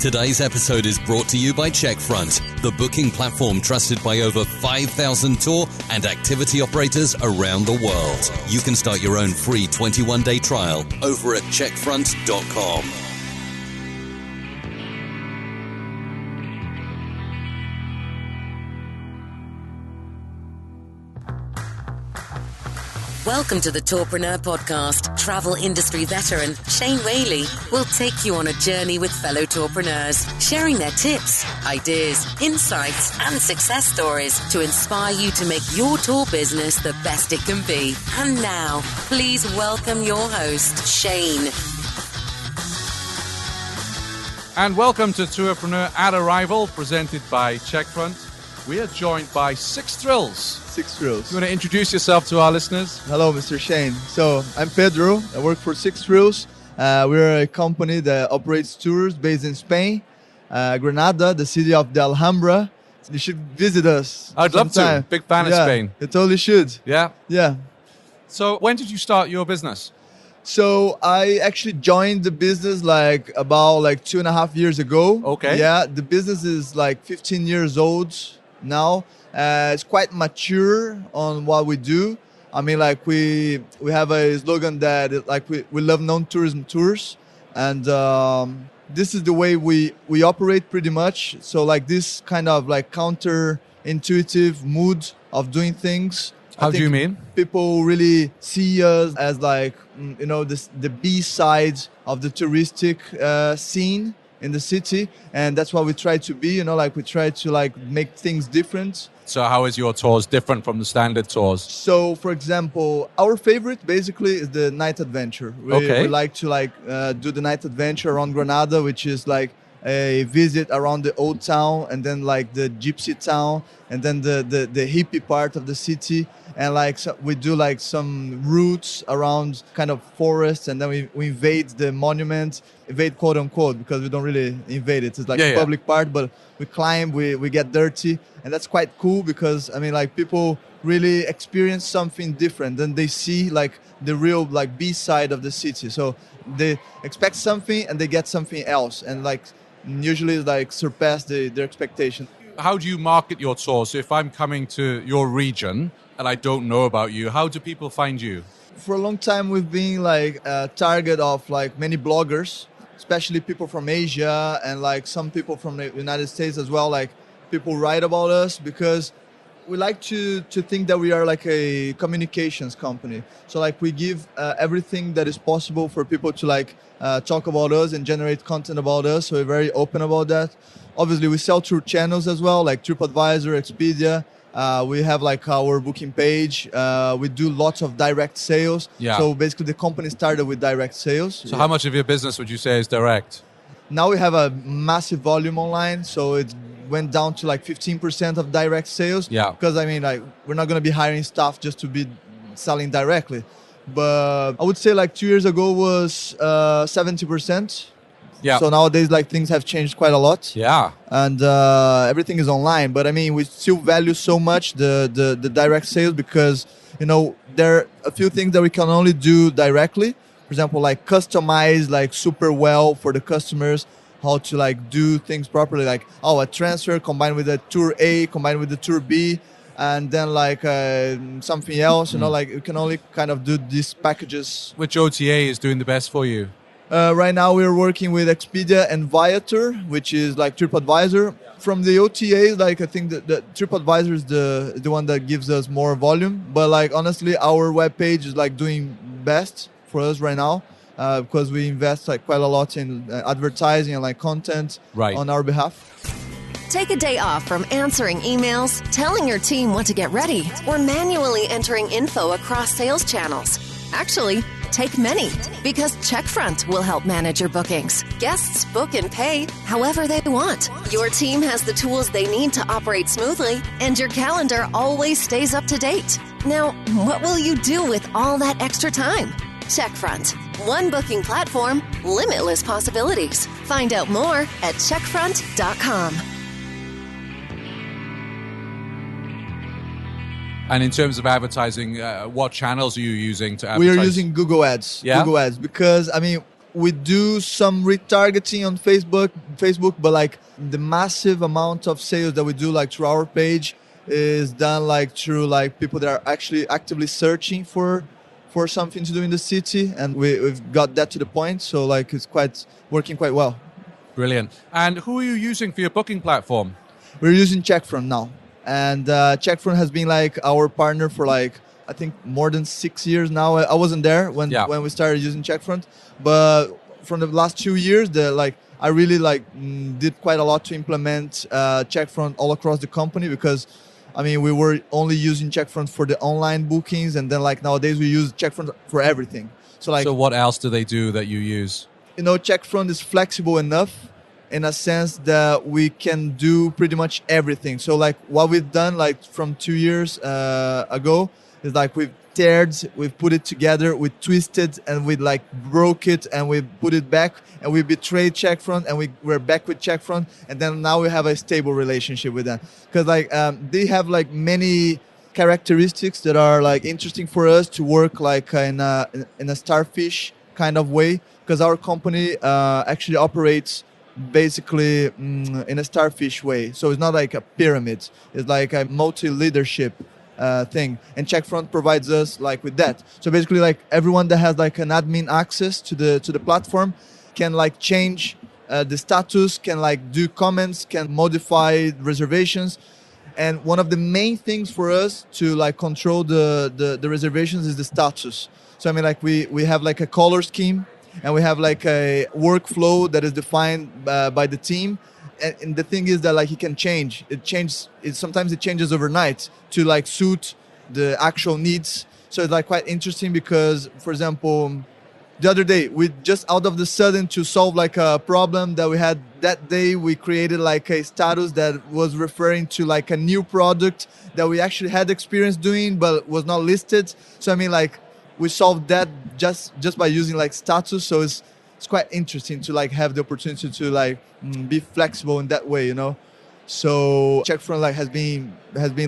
Today's episode is brought to you by Checkfront, the booking platform trusted by over 5,000 tour and activity operators around the world. You can start your own free 21-day trial over at checkfront.com. Welcome to the Tourpreneur podcast. Travel industry veteran Shane Whaley will take you on a journey with fellow tourpreneurs, sharing their tips, ideas, insights, and success stories to inspire you to make your tour business the best it can be. And now, please welcome your host, Shane. And welcome to Tourpreneur at Arrival, presented by Checkfront. We are joined by Sixthrills. Sixthrills. You want to introduce yourself to our listeners? Hello, Mr. Shane. So I'm Pedro. I work for Sixthrills. We're a company that operates tours based in Spain, Granada, the city of the Alhambra. You should visit us. I'd love to. Big fan of Spain. You totally should. Yeah? Yeah. So when did you start your business? So I actually joined the business about 2.5 years ago. Okay. Yeah, the business is 15 years old now. It's quite mature on what we do. I mean, we have a slogan that we love non-tourism tours, and this is the way we operate pretty much. So this kind of counter-intuitive mood of doing things. How do you mean? People really see us as the B side of the touristic scene in the city, and that's what we try to be. We try to make things different. So how is your tours different from the standard tours? So, for example, our favorite basically is the night adventure. We like to do the night adventure around Granada, which is a visit around the old town, and then the gypsy town, and then the hippie part of the city. And so we do some routes around kind of forests, and then we invade the monument, invade quote unquote, because we don't really invade it. It's a public part, but we climb, we get dirty, and that's quite cool because people really experience something different. Then they see the real B side of the city. So they expect something and they get something else, and usually surpass their expectation. How do you market your tour? So if I'm coming to your region and I don't know about you, how do people find you? For a long time, we've been a target of many bloggers, especially people from Asia and some people from the United States as well. People write about us because we like to think that we are a communications company. So we give everything that is possible for people to talk about us and generate content about us. So we're very open about that. Obviously, we sell through channels as well, like TripAdvisor, Expedia. We have our booking page. We do lots of direct sales. Yeah. So basically, the company started with direct sales. So how much of your business would you say is direct? Now we have a massive volume online. So it went down to 15% of direct sales. Yeah. Because we're not going to be hiring staff just to be selling directly. But I would say 2 years ago was 70%. Yeah. So nowadays, things have changed quite a lot. Yeah. And everything is online. But we still value so much the direct sales because, there are a few things that we can only do directly. For example, customize super well for the customers, how to do things properly. A transfer combined with a tour A, combined with the tour B, and then something else. You can only kind of do these packages. Which OTA is doing the best for you? Right now we're working with Expedia and Viator, which is TripAdvisor. From the OTAs, I think that TripAdvisor is the one that gives us more volume. But honestly, our webpage is doing best for us right now because we invest quite a lot in advertising and content on our behalf. Take a day off from answering emails, telling your team what to get ready, or manually entering info across sales channels. Actually, take many, because Checkfront will help manage your bookings. Guests book and pay however they want. Your team has the tools they need to operate smoothly, and your calendar always stays up to date. Now, what will you do with all that extra time? Checkfront. One booking platform, limitless possibilities. Find out more at checkfront.com. And in terms of advertising, what channels are you using to advertise? We are using Google Ads. Yeah? Google Ads because, we do some retargeting on Facebook, but like the massive amount of sales that we do like through our page is done like through like people that are actually actively searching for something to do in the city, and we've got that to the point, so like it's working quite well. Brilliant. And who are you using for your booking platform? We're using Checkfront now, and Checkfront has been like our partner for like I think more than 6 years now. I wasn't there when we started using Checkfront, but from the last 2 years, I really did quite a lot to implement Checkfront all across the company, because I mean, we were only using Checkfront for the online bookings, and then like nowadays we use Checkfront for everything. So what else do they do that you use? Checkfront is flexible enough in a sense that we can do pretty much everything. So like what we've done like from 2 years ago is like we've put it together, we twisted and we like broke it and we put it back, and we betrayed Checkfront and we're back with Checkfront, and then now we have a stable relationship with them, because like they have like many characteristics that are like interesting for us to work like in a starfish kind of way, because our company actually operates basically in a starfish way. So it's not like a pyramid, it's like a multi-leadership thing, and Checkfront provides us like with that. So basically like everyone that has like an admin access to the platform can like change the status, can like do comments, can modify reservations. And one of the main things for us to like control the reservations is the status. So I mean like we have like a color scheme, and we have like a workflow that is defined by the team. And the thing is that like it can change. Sometimes it changes overnight to like suit the actual needs. So it's like quite interesting, because for example, the other day we just out of the sudden, to solve like a problem that we had that day, we created like a status that was referring to like a new product that we actually had experience doing but was not listed. So I mean like we solved that just by using like status. So it's quite interesting to like have the opportunity to like be flexible in that way, So Checkfront like has been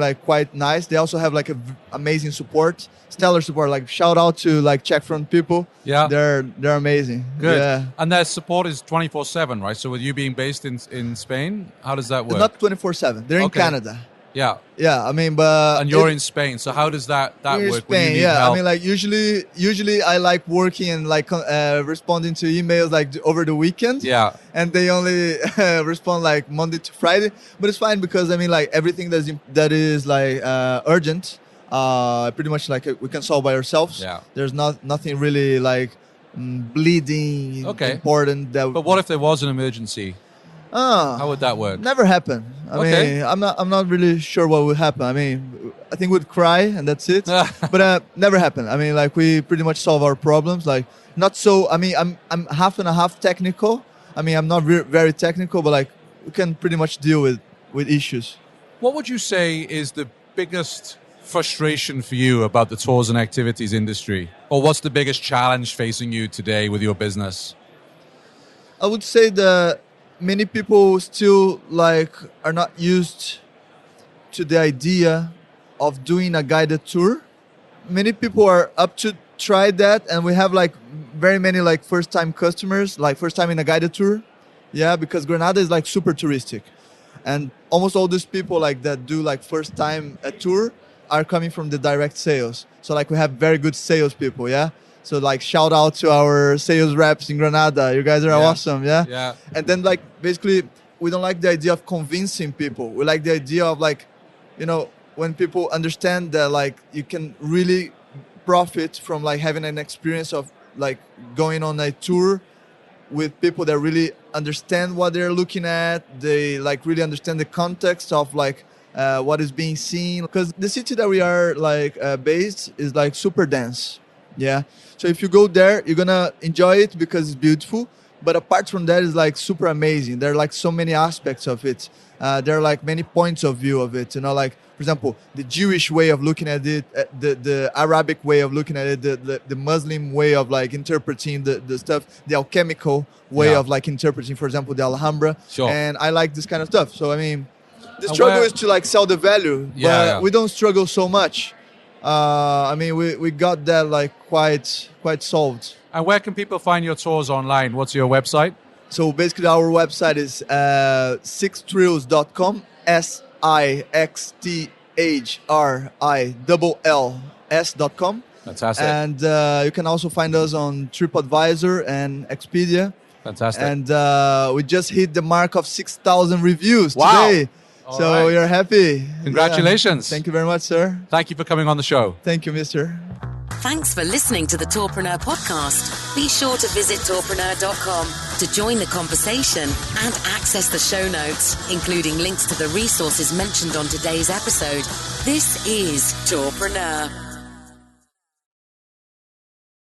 like quite nice. They also have like amazing support, stellar support. Like shout out to like Checkfront people. Yeah, they're amazing. Good. Yeah. And their support is 24/7, right? So with you being based in Spain, how does that work? It's not 24/7. They're in Canada. Yeah. Yeah, I mean, but... And you're in Spain, so how does that work? Spain, when you need help? I mean, like, usually I like working and, like, responding to emails, like, over the weekend. Yeah. And they only respond, like, Monday to Friday. But it's fine, because, I mean, like, everything that is like, urgent, pretty much, like, we can solve by ourselves. Yeah. There's nothing really, like, bleeding important. But what if there was an emergency? How would that work? Never happen. I mean, I'm not really sure what would happen. I mean, I think we'd cry and that's it. But never happen. I mean, like we pretty much solve our problems. Like not so. I mean, I'm half and a half technical. I mean, I'm not very technical, but like we can pretty much deal with issues. What would you say is the biggest frustration for you about the tours and activities industry, or what's the biggest challenge facing you today with your business? I would say that many people still like are not used to the idea of doing a guided tour. Many people are up to try that, and we have like very many like first-time customers, like first time in a guided tour. Yeah, because Granada is like super touristic, and almost all these people like that do like first time a tour are coming from the direct sales. So like we have very good sales people. Yeah. So like shout out to our sales reps in Granada. You guys are awesome, yeah? Yeah. And then like basically we don't like the idea of convincing people. We like the idea of like, when people understand that like you can really profit from like having an experience of like going on a tour with people that really understand what they're looking at. They like really understand the context of like what is being seen. Because the city that we are like based is like super dense. Yeah. So if you go there, you're going to enjoy it because it's beautiful. But apart from that, it's like super amazing. There are like so many aspects of it. There are like many points of view of it. Like, for example, the Jewish way of looking at it, the Arabic way of looking at it, the Muslim way of like interpreting the stuff, the alchemical way of like interpreting, for example, the Alhambra. Sure. And I like this kind of stuff. So, I mean, the struggle is to like sell the value. But we don't struggle so much. I mean, we got that like quite solved. And where can people find your tours online? What's your website? So basically our website is sixthrills.com, SIXTHRILLS.com. Fantastic. And you can also find us on TripAdvisor and Expedia. Fantastic. And we just hit the mark of 6,000 reviews today. All so right. we are happy. Congratulations. Yeah. Thank you very much, sir. Thank you for coming on the show. Thank you, mister. Thanks for listening to the Tourpreneur podcast. Be sure to visit tourpreneur.com to join the conversation and access the show notes, including links to the resources mentioned on today's episode. This is Tourpreneur.